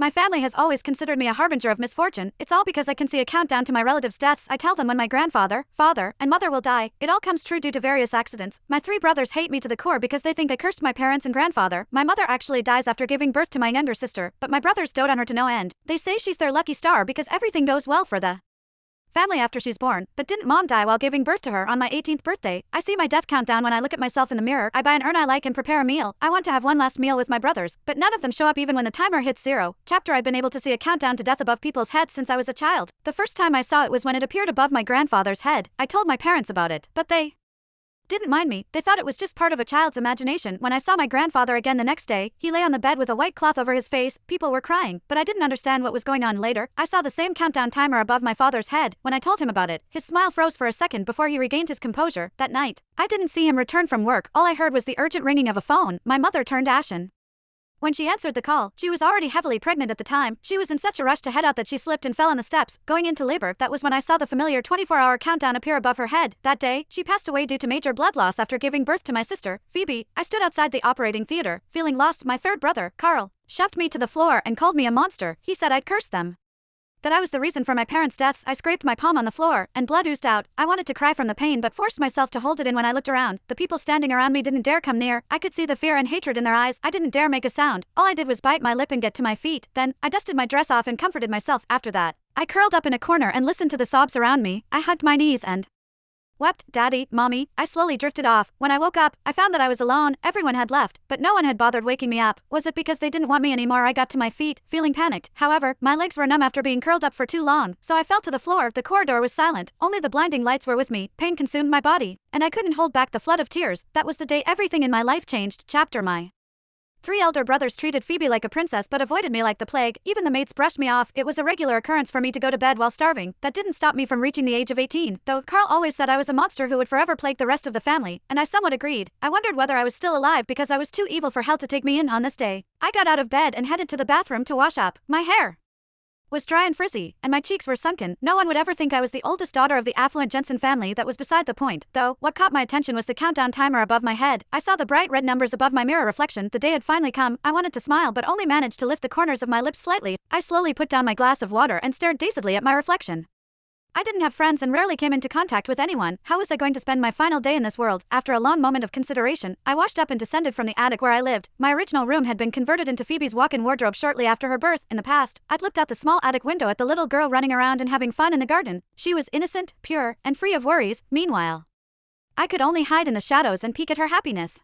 My family has always considered me a harbinger of misfortune. It's all because I can see a countdown to my relatives' deaths. I tell them when my grandfather, father, and mother will die. It all comes true due to various accidents. My 3 brothers hate me to the core because they think I cursed my parents and grandfather. My mother actually dies after giving birth to my younger sister, but my brothers dote on her to no end. They say she's their lucky star because everything goes well for the family after she's born. But didn't mom die while giving birth to her on my 18th birthday? I see my death countdown when I look at myself in the mirror. I buy an urn I like and prepare a meal. I want to have one last meal with my brothers, but none of them show up even when the timer hits 0. Chapter I've been able to see a countdown to death above people's heads since I was a child. The first time I saw it was when it appeared above my grandfather's head. I told my parents about it, but they didn't mind me. They thought it was just part of a child's imagination. When I saw my grandfather again the next day, he lay on the bed with a white cloth over his face. People were crying, but I didn't understand what was going on. Later, I saw the same countdown timer above my father's head. When I told him about it, his smile froze for a second before he regained his composure. That night, I didn't see him return from work. All I heard was the urgent ringing of a phone. My mother turned ashen when she answered the call. She was already heavily pregnant at the time. She was in such a rush to head out that she slipped and fell on the steps, going into labor. That was when I saw the familiar 24-hour countdown appear above her head. That day, she passed away due to major blood loss after giving birth to my sister, Phoebe. I stood outside the operating theater, feeling lost. My 3rd brother, Carl, shoved me to the floor and called me a monster. He said I'd cursed them, that I was the reason for my parents' deaths. I scraped my palm on the floor, and blood oozed out. I wanted to cry from the pain but forced myself to hold it in. When I looked around, the people standing around me didn't dare come near. I could see the fear and hatred in their eyes. I didn't dare make a sound. All I did was bite my lip and get to my feet. Then, I dusted my dress off and comforted myself. After that, I curled up in a corner and listened to the sobs around me. I hugged my knees and wept. Daddy, Mommy. I slowly drifted off. When I woke up, I found that I was alone. Everyone had left, but no one had bothered waking me up. Was it because they didn't want me anymore? I got to my feet, feeling panicked. However, my legs were numb after being curled up for too long, so I fell to the floor. The corridor was silent. Only the blinding lights were with me. Pain consumed my body, and I couldn't hold back the flood of tears. That was the day everything in my life changed. Chapter My 3 elder brothers treated Phoebe like a princess but avoided me like the plague. Even the maids brushed me off. It was a regular occurrence for me to go to bed while starving. That didn't stop me from reaching the age of 18, though Carl always said I was a monster who would forever plague the rest of the family, and I somewhat agreed. I wondered whether I was still alive because I was too evil for hell to take me in on this day. I got out of bed and headed to the bathroom to wash up. My hair was dry and frizzy, and my cheeks were sunken. No one would ever think I was the oldest daughter of the affluent Jensen family. That was beside the point, though. What caught my attention was the countdown timer above my head. I saw the bright red numbers above my mirror reflection. The day had finally come. I wanted to smile but only managed to lift the corners of my lips slightly. I slowly put down my glass of water and stared dazedly at my reflection. I didn't have friends and rarely came into contact with anyone. How was I going to spend my final day in this world? After a long moment of consideration, I washed up and descended from the attic where I lived. My original room had been converted into Phoebe's walk-in wardrobe shortly after her birth. In the past, I'd looked out the small attic window at the little girl running around and having fun in the garden. She was innocent, pure, and free of worries. Meanwhile, I could only hide in the shadows and peek at her happiness.